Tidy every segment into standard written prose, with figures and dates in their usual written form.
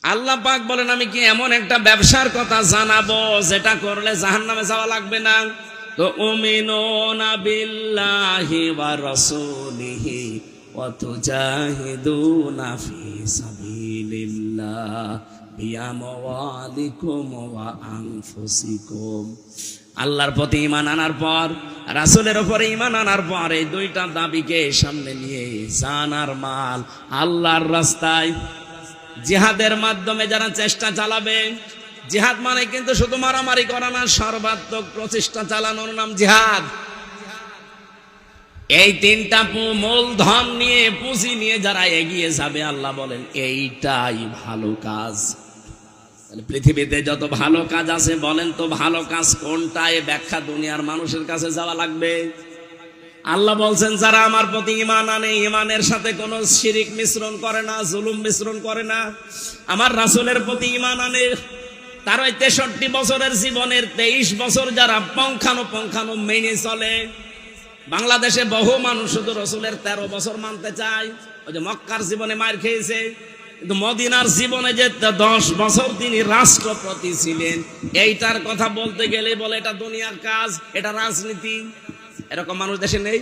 আল্লাহ পাক বলেন, আমি কি এমন একটা ব্যবসার কথা জানাবো যেটা করলে জাহান্নামে যাওয়া লাগবে না? তো উমিনুনা বিল্লাহি ওয়া রাসূলিহি ওয়া তুজাহিদুনা ফি সাবিলিল্লাহ বিআমওয়ালিকুম ওয়া আনফুসিকুম। আল্লাহর প্রতি ঈমান আনার পর, রাসূলের উপরে ঈমান আনার পর, এই দুইটা দাবিকে সামনে নিয়ে জান আর মাল আল্লাহর রাস্তায় জিহাদের মাধ্যমে যারা চেষ্টা চালাবে, জিহাদ মানে কিন্তু শুধু মারামারি করা না, সর্বাত্মক প্রচেষ্টা চালানোর নাম জিহাদ। এই তিনটা মূলধন নিয়ে, পুঁজি নিয়ে যারা এগিয়ে যাবে, আল্লাহ বলেন এইটাই ভালো কাজ। পৃথিবীতে যত ভালো কাজ আছে, বলেন তো ভালো কাজ কোনটা? এ ব্যাখ্যা দুনিয়ার মানুষের কাছে যাওয়া লাগবে। আল্লাহ বলছেন, যারা আমার প্রতি ঈমান আনে, ঈমানের সাথে কোনো শিরিক মিশ্রণ করে না, জুলুম মিশ্রণ করে না, আমার রাসূলের প্রতি ঈমান আনে, তার ওই 63 বছরের জীবনের 23 বছর যারা পঙ্খানো মেনে চলে। বাংলাদেশে বহু মানুষ শুধু রাসূলের 13 বছর মানতে চায়। ওই যে মক্কার জীবনে মার খেয়েছে, কিন্তু মদিনার জীবনে যে 10 বছর তিনি রাষ্ট্রপতি ছিলেন, এইটার কথা বলতে গেলে বলে এটা দুনিয়ার কাজ, এটা রাজনীতি। এরকম মানুষ দেশে নেই?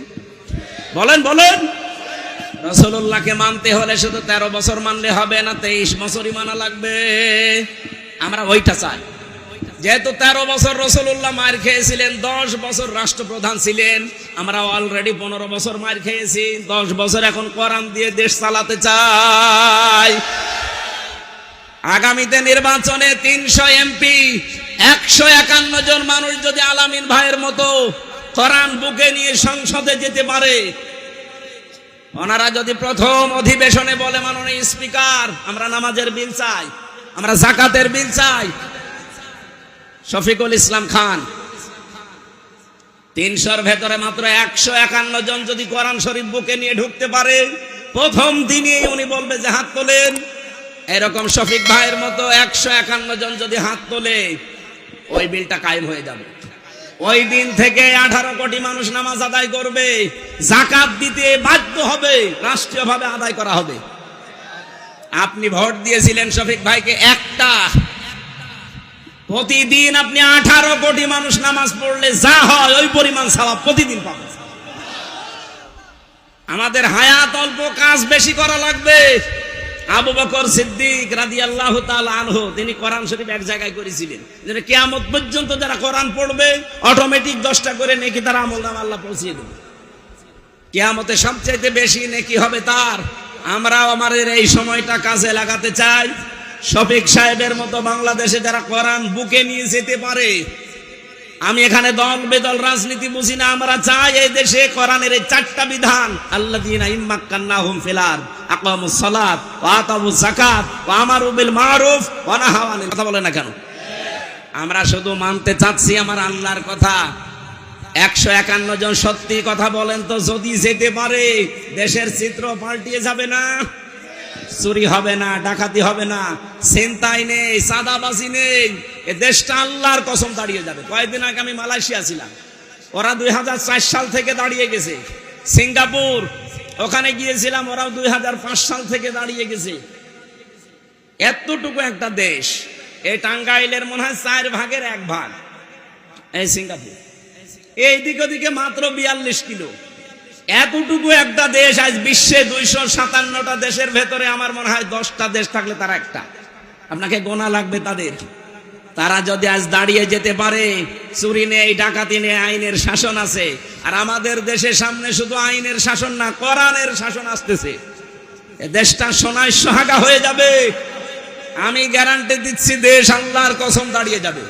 বলেন বলেন। রাসূলুল্লাহকে মানতে হলে শুধু 13 বছর মানলে হবে না, 23 বছরই মানা লাগবে। আমরা ওইটা চাই। যেহেতু 13 বছর রাসূলুল্লাহ মার খেয়েছিলেন, 10 বছর রাষ্ট্রপ্রধান ছিলেন, আমরা অলরেডি 15 বছর মার খেয়েছি, 10 বছর এখন কোরআন দিয়ে দেশ চালাতে চাই। আগামীতে নির্বাচনে 300 এমপি, 151 জন মানুষ যদি আলামিন ভাইয়ের মতো কোরআন বুকে নিয়ে সংসদে যেতে পারে, ওনারা যদি প্রথম অধিবেশনে বলে, মাননীয় স্পিকার, আমরা নামাজের বিল চাই, আমরা যাকাতের বিল চাই, শফিকুল ইসলাম খান 300-র ভেতরে মাত্র 151 জন যদি কোরআন শরীফ বুকে নিয়ে ঢুকতে পারে, প্রথম দিনই উনি বলবে যে হাত তোলেন। এরকম শফিক ভাইয়ের মতো 151 জন যদি হাত তোলে, ওই বিলটা কায়েম হয়ে যাবে। ওই দিন থেকে 18 কোটি মানুষ নামাজ আদায় করবে, যাকাত দিতে বাধ্য হবে, রাষ্ট্রীয়ভাবে আদায় করা হবে। আপনি ভোট দিয়েছিলেন শফিক ভাইকে একটা, প্রতিদিন আপনি 18 কোটি মানুষ নামাজ পড়লে যা হয় ওই পরিমাণ সওয়াব প্রতিদিন পাবেন। আমাদের হায়াত অল্প, কাজ বেশি করা লাগবে। আবু বকর সিদ্দিক রাদিয়াল্লাহু তাআলা আনহু, তিনি কোরআন শরীফ এক জায়গায় করেছিলেন, যে কিয়ামত পর্যন্ত যারা কোরআন পড়বে অটোমেটিক 10টা করে নেকি তার আমলনামা আল্লাহ পৌঁছিয়ে দেবে। কিয়ামতে সবচেয়ে বেশি নেকি হবে তার। আমরাও আমাদের এই সময়টা কাজে লাগাতে চাই। শফিক সাহেবের মতো বাংলাদেশে যারা কোরআন বুকে নিয়ে যেতে পারে, আমি এখানে দল বেদল রাজনীতি বুঝি না, আমরা চাই এই দেশে কোরআনের এই 4টা বিধান, আল্লাযীনা ইম্মাক্কান্নাহুম ফিল আরদ আকামুস সালাত ওয়া আতাউজ যাকাত ওয়া আমারু বিল মারুফ ওয়া নাহাউ আনিল। কথা বলে না কেন? আমরা শুধু মানতে চাচ্ছি আমার আল্লাহর কথা। 151 জন সত্যি কথা বলেন তো, যদি যেতে পারে দেশের চিত্র পাল্টিয়ে যাবে না? চুরি হবে না, ডাকাতি হবে না, ছিনতাই নেই, চাঁদাবাজি নেই, এ দেশটা আল্লাহর কসম দাঁড়িয়ে যাবে। কয়েকদিন আগে আমি মালয়েশিয়া ছিলাম, ওরা 2004 সাল থেকে দাঁড়িয়ে গেছে। সিঙ্গাপুর, ওখানে গিয়েছিলাম, ওরাও 2005 সাল থেকে দাঁড়িয়ে গেছে। এতটুকু একটা দেশ, এই টাঙ্গাইলের মনে হয় 4 ভাগের 1 ভাগ এই সিঙ্গাপুর, এই দিকে ওদিকে মাত্র 42 কিলো। এতটুকু একটা দেশ, আজ বিশ্বে 257টা দেশের ভেতরে আমার মনে হয় 10টা দেশ থাকলে তারা একটা। আপনাকে গোনা লাগবে তাদের। তারা যদি আজ দাঁড়িয়ে যেতে পারে, চুরি নেই, ডাকাতি নেই, আইনের শাসন আছে। আর আমাদের দেশের সামনে শুধু আইনের শাসন না, কোরআনের শাসন আসতেছে। এ দেশটা সোনায় সোহাগা হয়ে যাবে। আমি গ্যারান্টি দিচ্ছি, দেশ আল্লাহর কসম দাঁড়িয়ে যাবে।